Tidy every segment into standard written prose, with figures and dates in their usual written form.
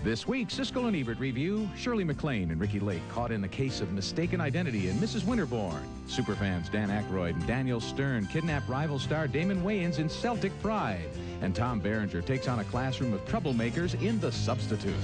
This week, Siskel and Ebert review Shirley MacLaine and Ricky Lake caught in the case of mistaken identity in Mrs. Winterbourne. Superfans Dan Aykroyd and Daniel Stern kidnap rival star Damon Wayans in Celtic Pride. And Tom Berenger takes on a classroom of troublemakers in The Substitute.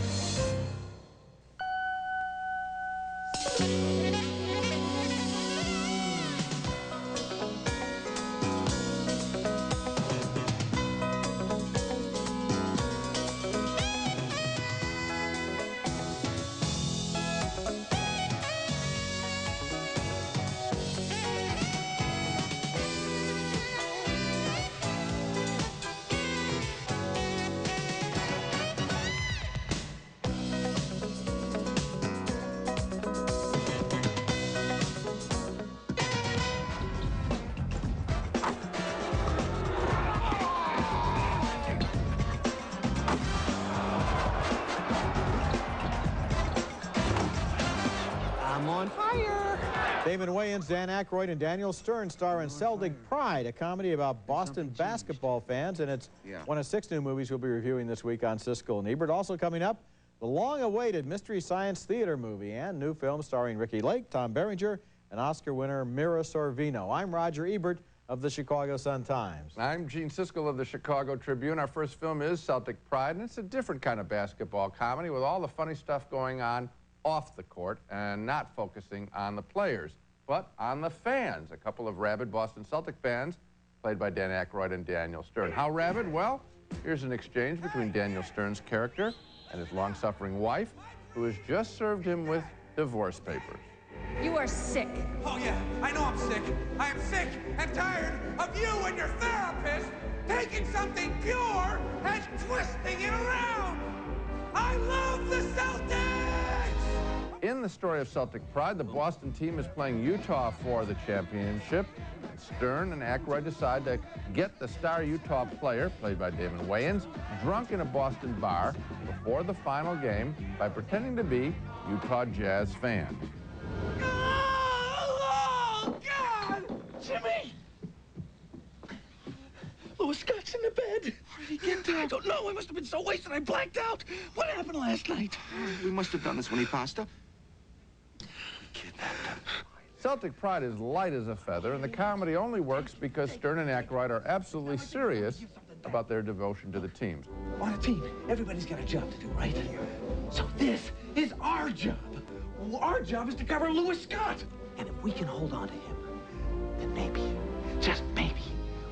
I'm on fire. Damon Wayans, Dan Aykroyd, and Daniel Stern star in Celtic Pride, a comedy about Boston basketball fans, and it's one of 6 new movies we'll be reviewing this week on Siskel and Ebert. Also coming up, the long-awaited Mystery Science Theater movie and new film starring Ricky Lake, Tom Berenger, and Oscar winner Mira Sorvino. I'm Roger Ebert of the Chicago Sun-Times. I'm Gene Siskel of the Chicago Tribune. Our first film is Celtic Pride, and it's a different kind of basketball comedy with all the funny stuff going on off the court and not focusing on the players, but on the fans. A couple of rabid Boston Celtic fans, played by Dan Aykroyd and Daniel Stern. How rabid? Well, here's an exchange between Daniel Stern's character and his long-suffering wife, who has just served him with divorce papers. You are sick. Oh, yeah, I know I'm sick. I am sick and tired of you and your therapist taking something pure and twisting it around. I love the Celtics! In the story of Celtic Pride, the Boston team is playing Utah for the championship. Stern and Aykroyd decide to get the star Utah player, played by Damon Wayans, drunk in a Boston bar before the final game by pretending to be Utah Jazz fans. Oh, God! Jimmy! Louis Scott's in the bed. How did he get there? I don't know. I must have been so wasted I blacked out. What happened last night? We must have done this when he passed up. We kidnapped him. Celtic Pride is light as a feather, and the comedy only works because Stern and Aykroyd are absolutely serious about their devotion to the teams. On a team, everybody's got a job to do, right? So this is our job. Our job is to cover Louis Scott. And if we can hold on to him, then maybe, just maybe,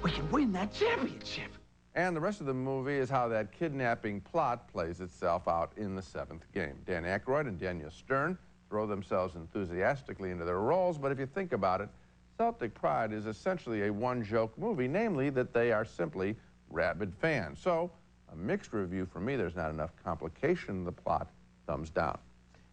we can win that championship. And the rest of the movie is how that kidnapping plot plays itself out in the 7th game. Dan Aykroyd and Daniel Stern throw themselves enthusiastically into their roles, but if you think about it, Celtic Pride is essentially a one-joke movie, namely that they are simply rabid fans. So, a mixed review for me. There's not enough complication in the plot. Thumbs down.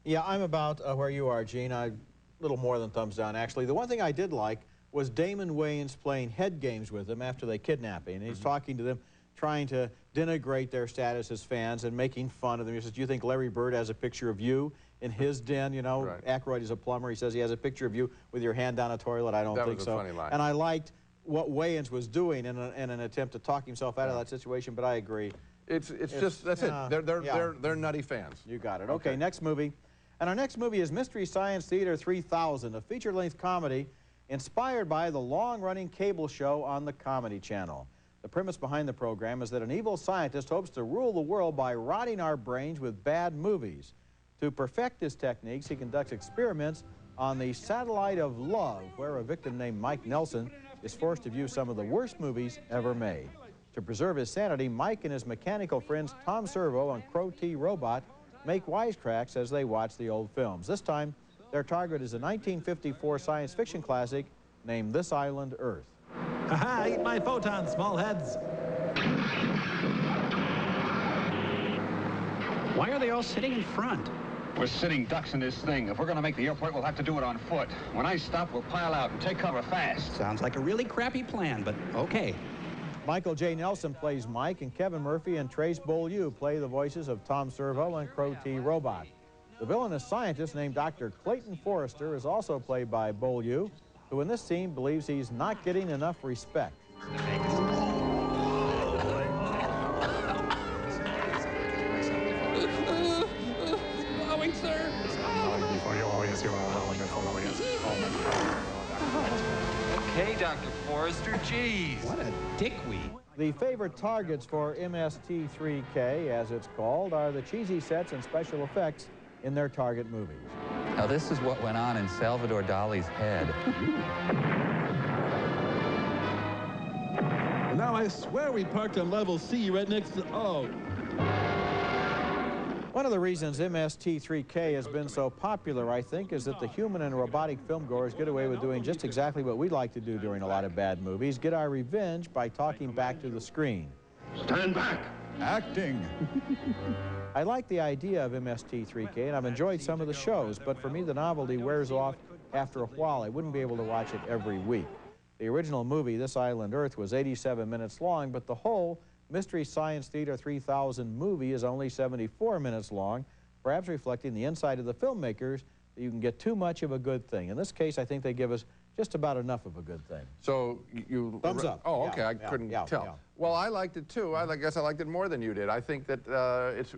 Yeah, I'm about where you are, Gene. A little more than thumbs down, actually. The one thing I did like was Damon Wayans playing head games with them after they kidnap him. And he's talking to them, trying to denigrate their status as fans and making fun of them. He says, do you think Larry Bird has a picture of you in his den? You know, right. Aykroyd is a plumber. He says he has a picture of you with your hand down a toilet. I don't think so. That was a funny line. And I liked what Wayans was doing in an attempt to talk himself out of that situation, but I agree. It's just, that's it. They're nutty fans. You got it. Okay, next movie. And our next movie is Mystery Science Theater 3000, a feature-length comedy inspired by the long-running cable show on the Comedy Channel. The premise behind the program is that an evil scientist hopes to rule the world by rotting our brains with bad movies. To perfect his techniques, he conducts experiments on the satellite of love, where a victim named Mike Nelson is forced to view some of the worst movies ever made. To preserve his sanity, Mike and his mechanical friends Tom Servo and Crow T. Robot make wisecracks as they watch the old films. This time, their target is a 1954 science fiction classic named This Island, Earth. Haha, eat my photons, small heads. Why are they all sitting in front? We're sitting ducks in this thing. If we're going to make the airport, we'll have to do it on foot. When I stop, we'll pile out and take cover fast. Sounds like a really crappy plan, but okay. Michael J. Nelson plays Mike, and Kevin Murphy and Trace Beaulieu play the voices of Tom Servo and Crow T. Robot. The villainous scientist named Dr. Clayton Forrester is also played by Beaulieu, who in this scene believes he's not getting enough respect. Okay, Dr. Forrester, geez. What a dickweed. The favorite targets for MST3K, as it's called, are the cheesy sets and special effects in their target movies. Now, this is what went on in Salvador Dali's head. Now I swear we parked on level C right next to... Oh. One of the reasons MST3K has been so popular, I think, is that the human and robotic filmgoers get away with doing just exactly what we like to do during a lot of bad movies, get our revenge by talking back to the screen. Stand back. Acting. I like the idea of MST3K, and I've enjoyed some of the shows, but for me the novelty wears off after a while. I wouldn't be able to watch it every week. The original movie, This Island Earth, was 87 minutes long, but the whole Mystery Science Theater 3000 movie is only 74 minutes long, perhaps reflecting the insight of the filmmakers that you can get too much of a good thing. In this case, I think they give us just about enough of a good thing. So you... Thumbs up. Oh, okay, Yeah, I couldn't tell. yeah. Well, I liked it too. I guess I liked it more than you did. I think that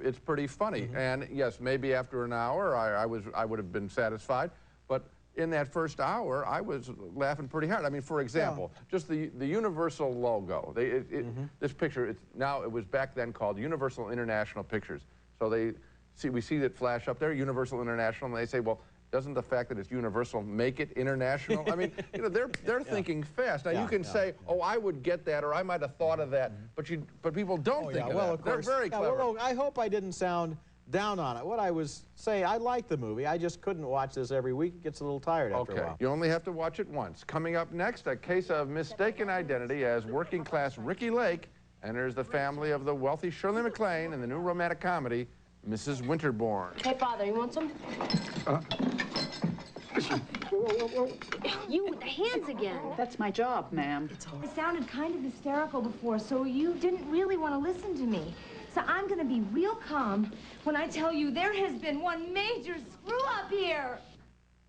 it's pretty funny. And yes, maybe after an hour I would have been satisfied, but in that first hour, I was laughing pretty hard. I mean, for example, just the Universal logo. This picture, it was back then called Universal International Pictures. So we see it flash up there, Universal International, and they say, well, doesn't the fact that it's Universal make it international? I mean, you know, they're thinking fast. Now you can say, oh, I would get that, or I might have thought of that, but people don't think of that. Of course. They're very clever. Well, I hope I didn't sound down on it. What I was saying, I like the movie. I just couldn't watch this every week. It gets a little tired after a while. You only have to watch it once. Coming up next, a case of mistaken identity as working class Ricky Lake enters the family of the wealthy Shirley MacLaine in the new romantic comedy, Mrs. Winterbourne. Hey, Father, you want some? You with the hands again. That's my job, ma'am. It sounded kind of hysterical before, so you didn't really want to listen to me. So I'm going to be real calm when I tell you there has been one major screw-up here.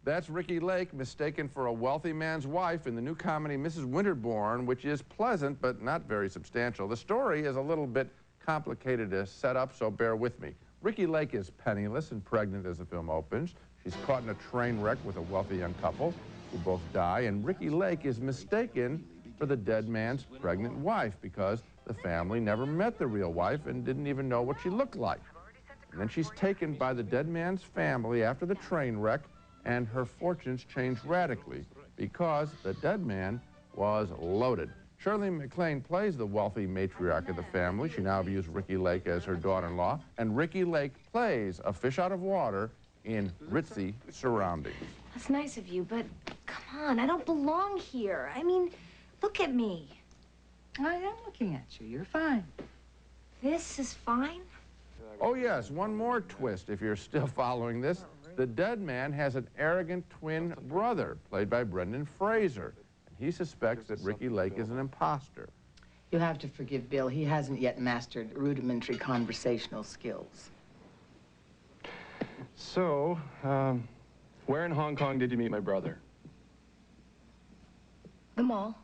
That's Ricky Lake, mistaken for a wealthy man's wife in the new comedy Mrs. Winterbourne, which is pleasant but not very substantial. The story is a little bit complicated to set up, so bear with me. Ricky Lake is penniless and pregnant as the film opens. She's caught in a train wreck with a wealthy young couple who both die, and Ricky Lake is mistaken for the dead man's pregnant wife because the family never met the real wife and didn't even know what she looked like. And then she's taken by the dead man's family after the train wreck, and her fortunes change radically because the dead man was loaded. Shirley MacLaine plays the wealthy matriarch of the family. She now views Ricky Lake as her daughter-in-law, and Ricky Lake plays a fish out of water in ritzy surroundings. That's nice of you, but come on, I don't belong here. I mean, look at me. I am looking at you. You're fine. This is fine? Oh, yes, one more twist, if you're still following this. The dead man has an arrogant twin brother, played by Brendan Fraser. And he suspects that Ricky Lake is an imposter. You'll have to forgive Bill. He hasn't yet mastered rudimentary conversational skills. So, where in Hong Kong did you meet my brother? The mall.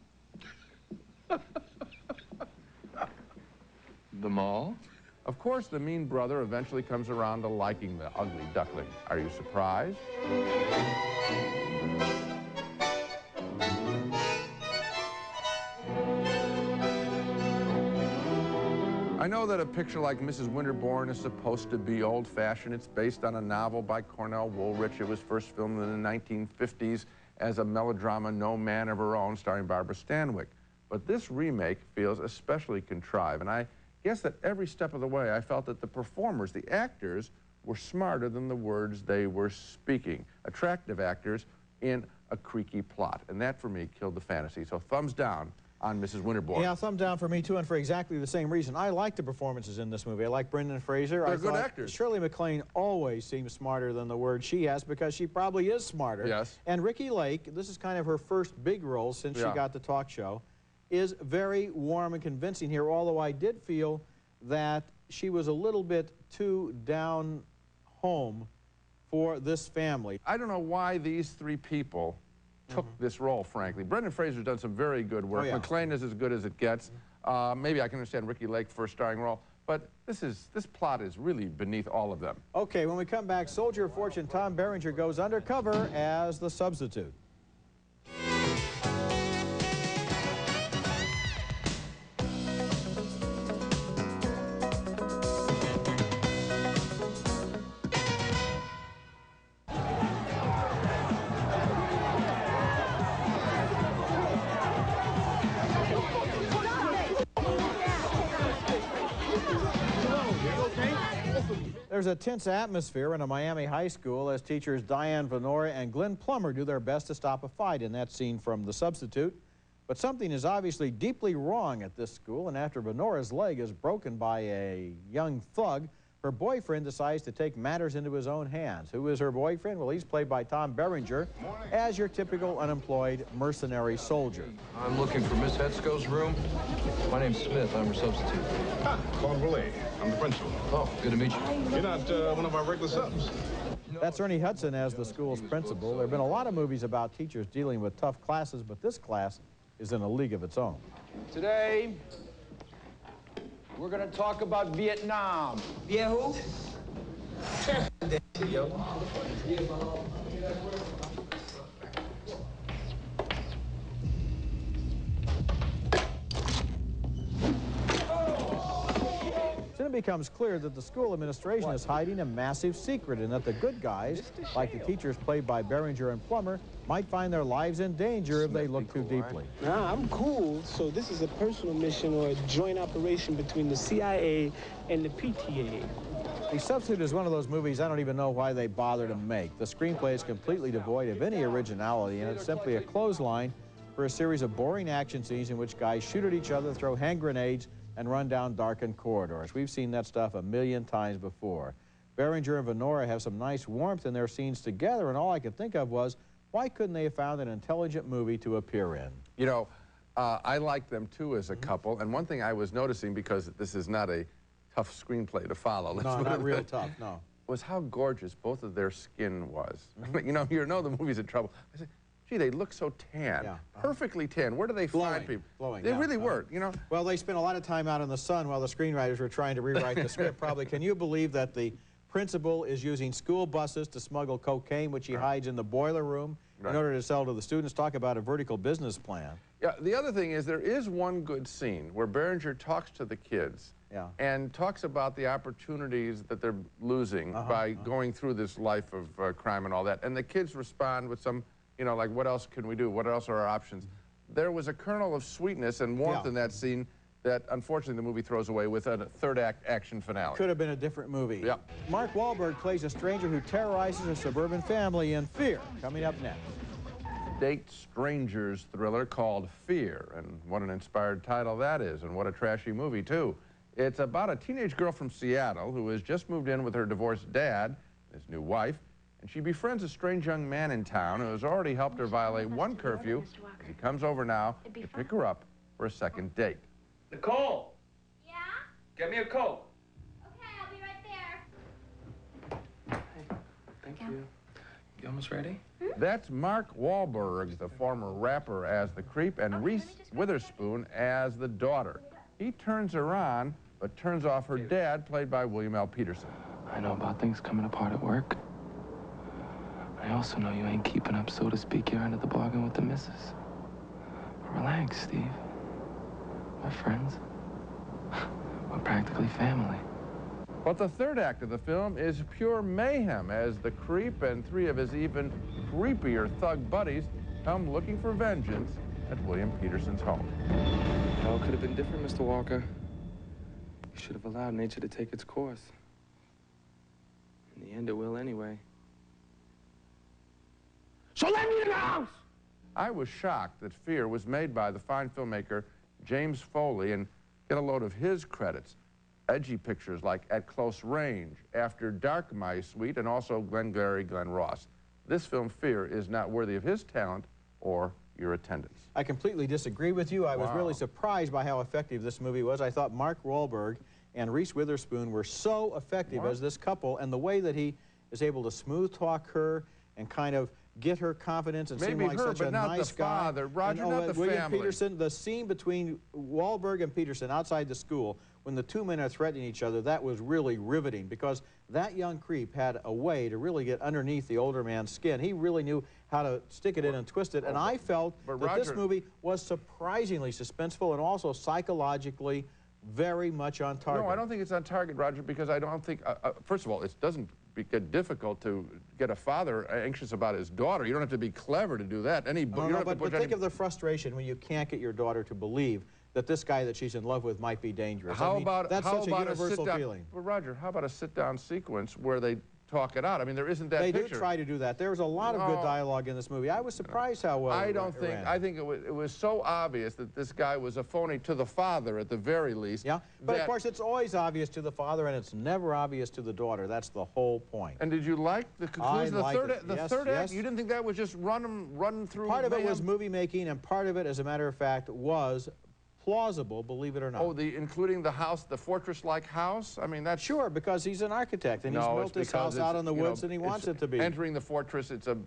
The mall? Of course, the mean brother eventually comes around to liking the ugly duckling. Are you surprised? I know that a picture like Mrs. Winterbourne is supposed to be old-fashioned. It's based on a novel by Cornell Woolrich. It was first filmed in the 1950s as a melodrama, No Man of Her Own, starring Barbara Stanwyck. But this remake feels especially contrived, and I guess that every step of the way I felt that the performers, the actors, were smarter than the words they were speaking. Attractive actors in a creaky plot, and that for me killed the fantasy. So thumbs down on Mrs. Winterbourne. Yeah, thumb down for me too, and for exactly the same reason. I like the performances in this movie. I like Brendan Fraser. They're good actors. Shirley MacLaine always seems smarter than the word she has because she probably is smarter. Yes. And Ricky Lake, this is kind of her first big role since she got the talk show, is very warm and convincing here, although I did feel that she was a little bit too down home for this family. I don't know why these three people took this role, frankly. Brendan Fraser's done some very good work. MacLaine is as good as it gets. Maybe I can understand Ricky Lake's first starring role. But this plot is really beneath all of them. Okay, when we come back, soldier of fortune Tom Berenger goes undercover as the substitute. There's a tense atmosphere in a Miami high school as teachers Diane Venora and Glenn Plummer do their best to stop a fight in that scene from The Substitute. But something is obviously deeply wrong at this school, and after Venora's leg is broken by a young thug, her boyfriend decides to take matters into his own hands. Who is her boyfriend? Well, he's played by Tom Berenger as your typical unemployed mercenary soldier. I'm looking for Miss Hetzko's room. My name's Smith. I'm her substitute. Ah, Claude Willet. I'm the principal. Oh, good to meet you. You're not one of our regular subs. That's Ernie Hudson as the school's principal. There have been a lot of movies about teachers dealing with tough classes, but this class is in a league of its own. Today, we're going to talk about Vietnam. Yeah, who? Soon it becomes clear that the school administration is hiding a massive secret and that the good guys, like the teachers played by Berenger and Plummer, might find their lives in danger if they look too deeply. Nah, I'm cool. So this is a personal mission or a joint operation between the CIA and the PTA. The Substitute is one of those movies I don't even know why they bother to make. The screenplay is completely devoid of any originality, and it's simply a clothesline for a series of boring action scenes in which guys shoot at each other, throw hand grenades, and run down darkened corridors. We've seen that stuff a million times before. Berenger and Venora have some nice warmth in their scenes together, and all I could think of was, why couldn't they have found an intelligent movie to appear in? You know, I like them too as a couple, and one thing I was noticing, because this is not a tough screenplay to follow. No, not real tough, no. Was how gorgeous both of their skin was. You know the movie's in trouble. I said, gee, they look so tan, perfectly tan. Where do they find people? Glowing, they really were, you know. Well, they spent a lot of time out in the sun while the screenwriters were trying to rewrite the script, probably. Can you believe that the principal is using school buses to smuggle cocaine, which he hides in the boiler room in order to sell to the students? Talk about a vertical business plan. Yeah, the other thing is there is one good scene where Berenger talks to the kids and talks about the opportunities that they're losing by going through this life of crime and all that. And the kids respond with some, you know, like, what else can we do? What else are our options? There was a kernel of sweetness and warmth in that scene that, unfortunately, the movie throws away with a third-act action finale. Could have been a different movie. Yeah. Mark Wahlberg plays a stranger who terrorizes a suburban family in Fear. Coming up next. Date strangers thriller called Fear, and what an inspired title that is, and what a trashy movie, too. It's about a teenage girl from Seattle who has just moved in with her divorced dad, his new wife, and she befriends a strange young man in town who has already helped her violate one curfew. He comes over now to pick her up for a second date. Nicole! Yeah? Get me a Coke. Okay, I'll be right there. Thank you. You almost ready? That's Mark Wahlberg, the former rapper, as the creep, and Reese Witherspoon as the daughter. He turns her on, but turns off her dad, played by William L. Peterson. I know about things coming apart at work. I also know you ain't keeping up, so to speak, your end of the bargain with the missus. But relax, Steve. We're friends. We're practically family. But the third act of the film is pure mayhem as the creep and three of his even creepier thug buddies come looking for vengeance at William Peterson's home. It all could have been different, Mr. Walker. You should have allowed nature to take its course. In the end, it will anyway. So let me in the house! I was shocked that Fear was made by the fine filmmaker James Foley, and get a load of his credits. Edgy pictures like At Close Range, After Dark, My Sweet, and also Glengarry Glen Ross. This film, Fear, is not worthy of his talent or your attendance. I completely disagree with you. I was really surprised by how effective this movie was. I thought Mark Wahlberg and Reese Witherspoon were so effective as this couple, and the way that he is able to smooth talk her and kind of get her confidence and seem like such a nice guy. Roger, and, not the William family. Peterson, the scene between Wahlberg and Peterson outside the school when the two men are threatening each other, that was really riveting because that young creep had a way to really get underneath the older man's skin. He really knew how to stick it in and twist it, and I felt that this movie was surprisingly suspenseful and also psychologically very much on target. No, I don't think it's on target, Roger, because I don't think, first of all, it doesn't get difficult to get a father anxious about his daughter. You don't have to be clever to do that. But think of the frustration when you can't get your daughter to believe that this guy that she's in love with might be dangerous. That's such a universal feeling. Well, Roger, how about a sit-down sequence where they talk it out? I mean, there isn't that picture. They do try to do that. There was a lot of good dialogue in this movie. I was surprised how well I think it was so obvious that this guy was a phony to the father at the very least. Yeah, but of course it's always obvious to the father and it's never obvious to the daughter. That's the whole point. And did you like the conclusion of the third act? You didn't think that was just run through Part of it was movie making, and part of it, as a matter of fact, was plausible, believe it or not. Oh, including the house, the fortress-like house? I mean, that's... Sure, because he's an architect, and he's built this house out in the woods, and he wants it to be. Entering the fortress, it's a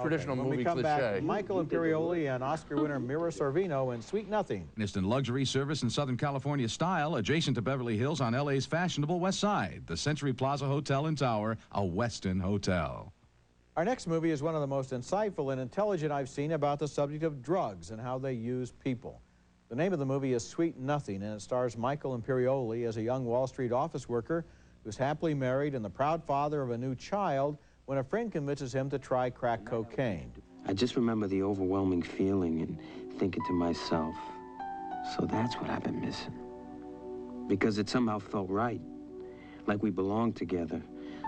traditional movie cliche. When we come back, Michael Imperioli and Oscar winner Mira Sorvino in Sweet Nothing. In luxury service in Southern California style, adjacent to Beverly Hills on LA's fashionable West Side, the Century Plaza Hotel and Tower, a Westin hotel. Our next movie is one of the most insightful and intelligent I've seen about the subject of drugs and how they use people. The name of the movie is Sweet Nothing, and it stars Michael Imperioli as a young Wall Street office worker who's happily married and the proud father of a new child when a friend convinces him to try crack cocaine. I just remember the overwhelming feeling and thinking to myself, so that's what I've been missing. Because it somehow felt right, like we belonged together,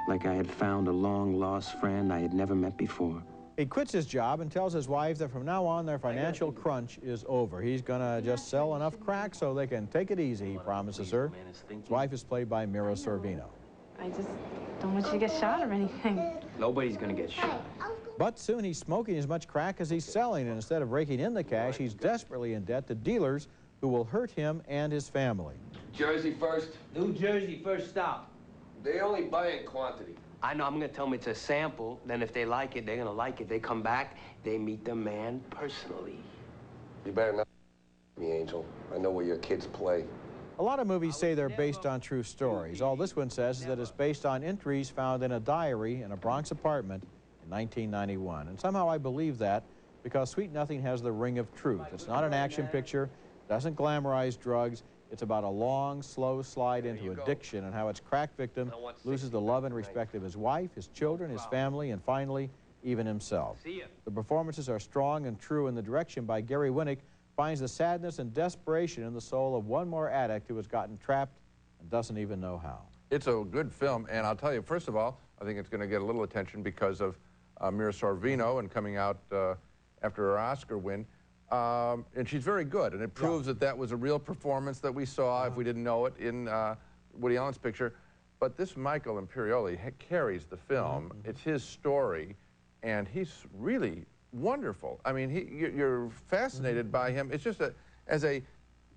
like I had found a long-lost friend I had never met before. He quits his job and tells his wife that from now on their financial crunch is over. He's gonna just sell enough crack so they can take it easy, he promises her. His wife is played by Mira Sorvino. I just don't want you to get shot or anything. Nobody's gonna get shot. But soon he's smoking as much crack as he's selling, and instead of raking in the cash, he's desperately in debt to dealers who will hurt him and his family. Jersey first? New Jersey first stop. They only buy in quantity. I know, I'm gonna tell them it's a sample, then if they like it, they're gonna like it. They come back, they meet the man personally. You better not me, Angel. I know where your kids play. A lot of movies say they're based on true stories. All this one says is that it's based on entries found in a diary in a Bronx apartment in 1991. And somehow I believe that because Sweet Nothing has the ring of truth. It's not an action picture, doesn't glamorize drugs. It's about a long, slow slide into addiction and how its crack victim loses the love and respect of his wife, his children, his family, and finally, even himself. The performances are strong and true, and the direction by Gary Winnick finds the sadness and desperation in the soul of one more addict who has gotten trapped and doesn't even know how. It's a good film, and I'll tell you, first of all, I think it's going to get a little attention because of Mira Sorvino and coming out after her Oscar win. And she's very good, and it proves that that was a real performance that we saw, if we didn't know it, in Woody Allen's picture. But this Michael Imperioli carries the film. It's his story, and he's really wonderful. I mean, you're fascinated by him. It's just as an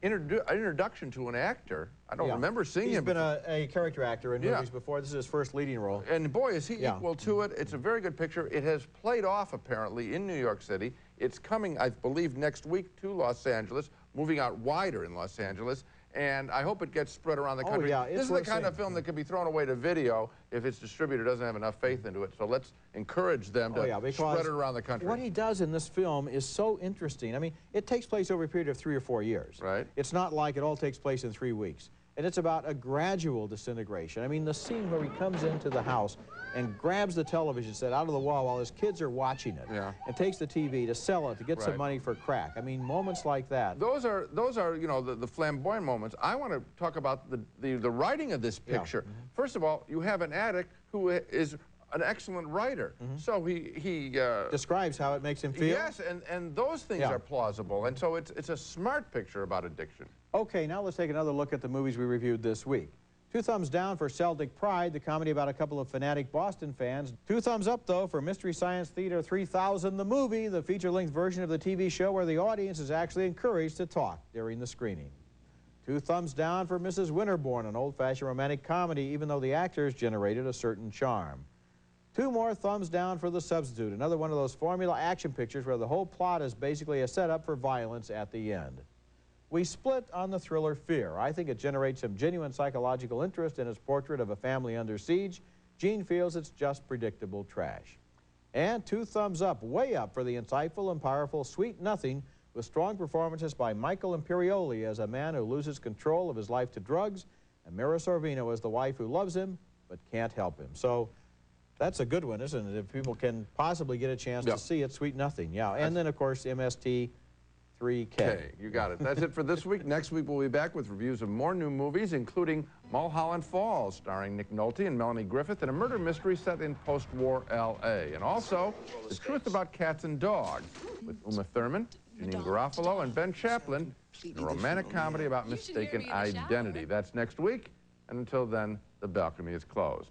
introduction to an actor. I don't remember seeing him. He's been a character actor in movies before. This is his first leading role. And boy, is he equal to it. It's a very good picture. It has played off, apparently, in New York City. It's coming, I believe, next week to Los Angeles, moving out wider in Los Angeles. And I hope it gets spread around the country. This is the kind of film that can be thrown away to video if its distributor doesn't have enough faith into it. So let's encourage them to spread it around the country. What he does in this film is so interesting. I mean, it takes place over a period of 3 or 4 years. Right. It's not like it all takes place in 3 weeks. And it's about a gradual disintegration. I mean, the scene where he comes into the house and grabs the television set out of the wall while his kids are watching it, and takes the TV to sell it to get some money for crack. I mean, moments like that. Those are you know, the flamboyant moments. I want to talk about the writing of this picture. First of all, you have an addict who is an excellent writer. So he describes how it makes him feel. Yes, and those things are plausible. And so it's a smart picture about addiction. Okay, now let's take another look at the movies we reviewed this week. 2 thumbs down for Celtic Pride, the comedy about a couple of fanatic Boston fans. 2 thumbs up, though, for Mystery Science Theater 3000, the movie, the feature-length version of the TV show where the audience is actually encouraged to talk during the screening. 2 thumbs down for Mrs. Winterbourne, an old-fashioned romantic comedy, even though the actors generated a certain charm. 2 more thumbs down for The Substitute, another one of those formula action pictures where the whole plot is basically a setup for violence at the end. We split on the thriller Fear. I think it generates some genuine psychological interest in its portrait of a family under siege. Gene feels it's just predictable trash. And 2 thumbs up, way up, for the insightful and powerful Sweet Nothing, with strong performances by Michael Imperioli as a man who loses control of his life to drugs, and Mira Sorvino as the wife who loves him but can't help him. So that's a good one, isn't it? If people can possibly get a chance to see it, Sweet Nothing. Yeah, and then, of course, MST3K. You got it. That's it for this week. Next week, we'll be back with reviews of more new movies, including Mulholland Falls, starring Nick Nolte and Melanie Griffith, and a murder mystery set in post-war L.A. And also, The Truth About Cats and Dogs, with Uma Thurman, Janine Garofalo, and Ben Chaplin, in a romantic comedy about mistaken identity. That's next week, and until then, the balcony is closed.